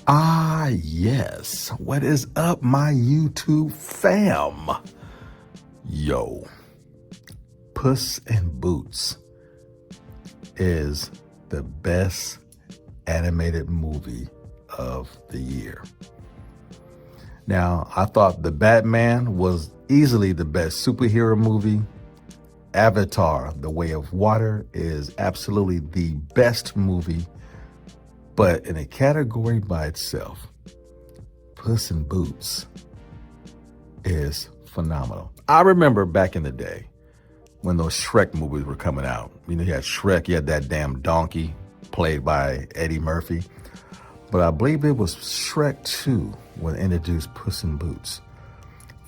Ah, yes. What is up, my YouTube fam? Yo, Puss in Boots is the best animated movie of the year. Now, I thought The Batman was easily the best superhero movie. Avatar, The Way of Water is absolutely the best movie. But in a category by itself, Puss in Boots is phenomenal. I remember back in the day when those Shrek movies were coming out. You know, you had Shrek, you had that damn donkey played by Eddie Murphy. But I believe it was Shrek 2 when they introduced Puss in Boots,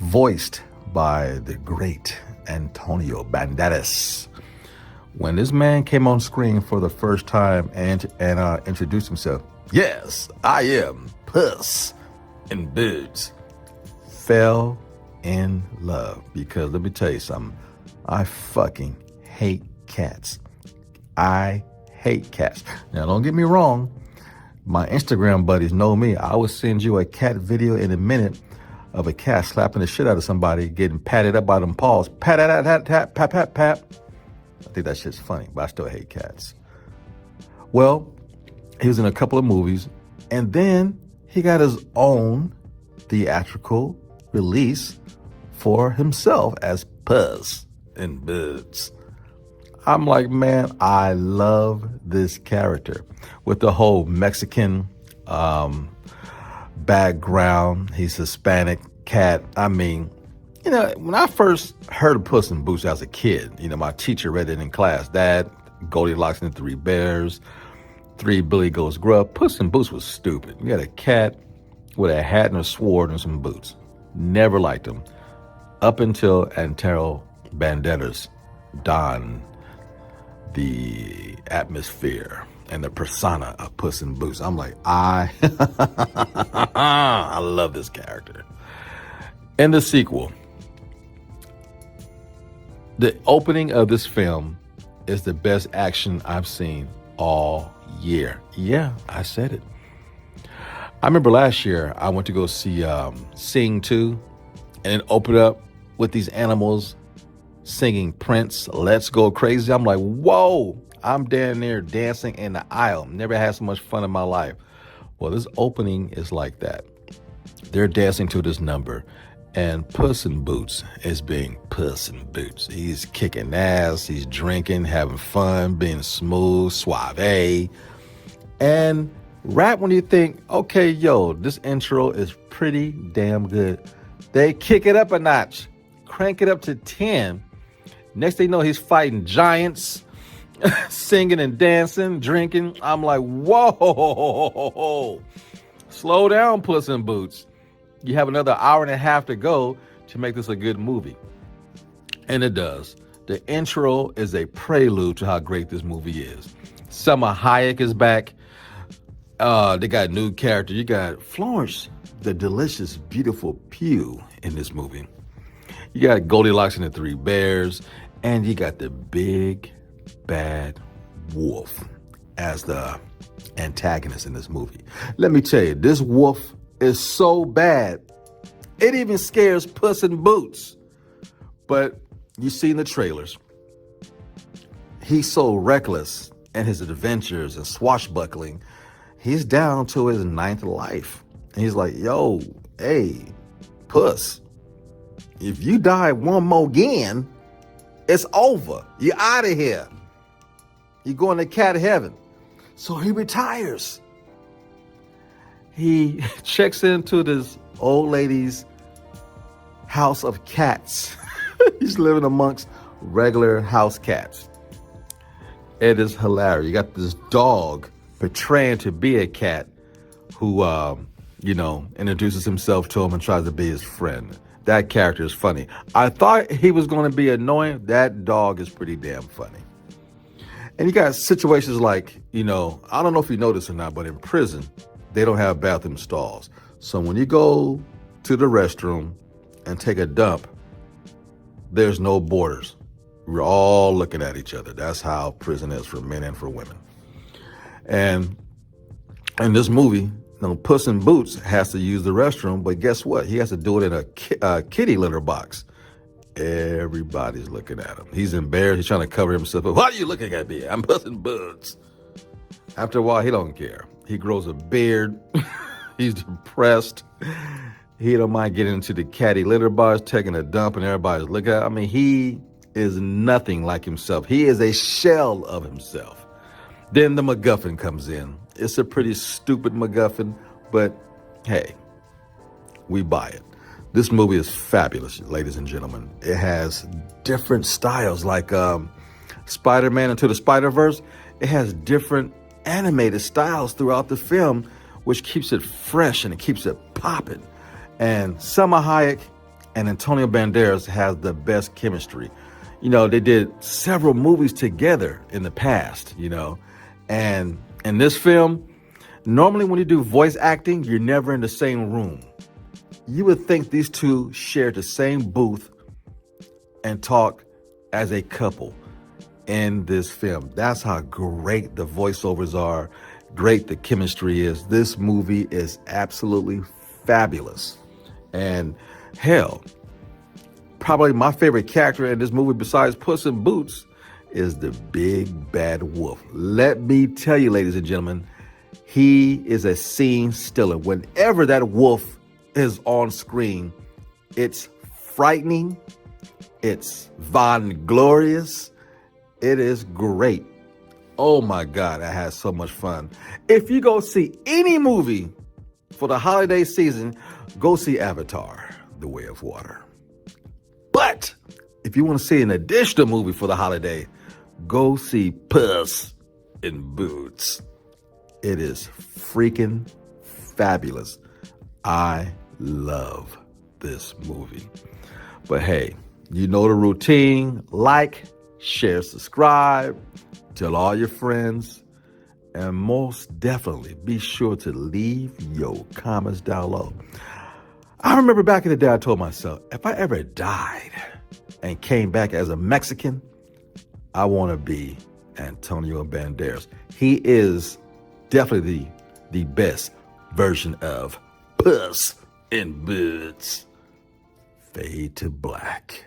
voiced by the great Antonio Banderas. When this man came on screen for the first time and introduced himself, yes, I am Puss in Boots, fell in love. Because let me tell you something, I fucking hate cats. I hate cats. Now, don't get me wrong. My Instagram buddies know me. I will send you a cat video in a minute of a cat slapping the shit out of somebody, getting patted up by them paws. Pat, pat, pat, pat, pat, pat, pat. I think that shit's funny, but I still hate cats. Well, he was in a couple of movies, and then he got his own theatrical release for himself as Puss in Boots. I'm like, man, I love this character with the whole Mexican background. He's Hispanic cat. I mean, you know, when I first heard of Puss in Boots as a kid, you know, my teacher read it in class. Dad, Goldilocks and the Three Bears, Three Billy Goats Grub. Puss in Boots was stupid. You had a cat with a hat and a sword and some boots. Never liked him. Up until Antonio Banderas donned the atmosphere and the persona of Puss in Boots. I'm like, I love this character. In the sequel, the opening of this film is the best action I've seen all year. Yeah, I said it. I remember last year I went to go see Sing 2, and it opened up with these animals singing Prince, Let's Go Crazy. I'm like, whoa, I'm down there dancing in the aisle. Never had so much fun in my life. Well, this opening is like that. They're dancing to this number, and Puss in Boots is being Puss in Boots. He's kicking ass, he's drinking, having fun, being smooth, suave. And right when you think, okay, yo, this intro is pretty damn good, they kick it up a notch, crank it up to 10. Next thing you know, he's fighting giants, singing and dancing, drinking. I'm like, whoa, slow down, Puss in Boots. You have another hour and a half to go to make this a good movie. And it does. The intro is a prelude to how great this movie is. Selma Hayek is back. They got a new character. You got Florence, the delicious, beautiful Pugh in this movie. You got Goldilocks and the Three Bears. And you got the big, bad wolf as the antagonist in this movie. Let me tell you, this wolf is so bad, it even scares Puss in Boots. But you see in the trailers, he's so reckless in his adventures and swashbuckling, he's down to his 9th life. And he's like, yo, hey, Puss, if you die one more again, it's over. You're out of here. You're going to cat heaven. So he retires. He checks into this old lady's house of cats. He's living amongst regular house cats. It is hilarious. You got this dog portraying to be a cat who, introduces himself to him and tries to be his friend. That character is funny. I thought he was going to be annoying. That dog is pretty damn funny. And you got situations like, I don't know if you know this or not, but in prison, they don't have bathroom stalls. So when you go to the restroom and take a dump, there's no borders. We're all looking at each other. That's how prison is for men and for women. And in this movie, No, Puss in Boots has to use the restroom, but guess what? He has to do it in a kitty litter box. Everybody's looking at him. He's embarrassed. He's trying to cover himself up. Why are you looking at me? I'm Puss in Boots. After a while, he don't care. He grows a beard. He's depressed. He don't mind getting into the catty litter box, taking a dump, and everybody's looking at him. I mean, he is nothing like himself. He is a shell of himself. Then the MacGuffin comes in. It's a pretty stupid MacGuffin, but hey, we buy it. This movie is fabulous, ladies and gentlemen. It has different styles, like Spider-Man Into the Spider-Verse. It has different animated styles throughout the film, which keeps it fresh and it keeps it popping. And Salma Hayek and Antonio Banderas has the best chemistry. You know, they did several movies together in the past, you know. And in this film, normally when you do voice acting, you're never in the same room. You would think these two shared the same booth and talk as a couple in this film. That's how great the voiceovers are, great the chemistry is. This movie is absolutely fabulous. And hell, probably my favorite character in this movie besides Puss in Boots is the big bad wolf. Let me tell you, ladies and gentlemen, he is a scene stealer. Whenever that wolf is on screen, it's frightening, it's vainglorious, it is great. Oh my God, I had so much fun. If you go see any movie for the holiday season, go see Avatar, The Way of Water. But if you want to see an additional movie for the holiday, go see Puss in Boots. It is freaking fabulous. I love this movie. But hey, you know the routine. Like, share, subscribe, tell all your friends, and most definitely be sure to leave your comments down low. I remember back in the day, I told myself, if I ever died and came back as a Mexican, I want to be Antonio Banderas. He is definitely the best version of Puss in Boots. Fade to black.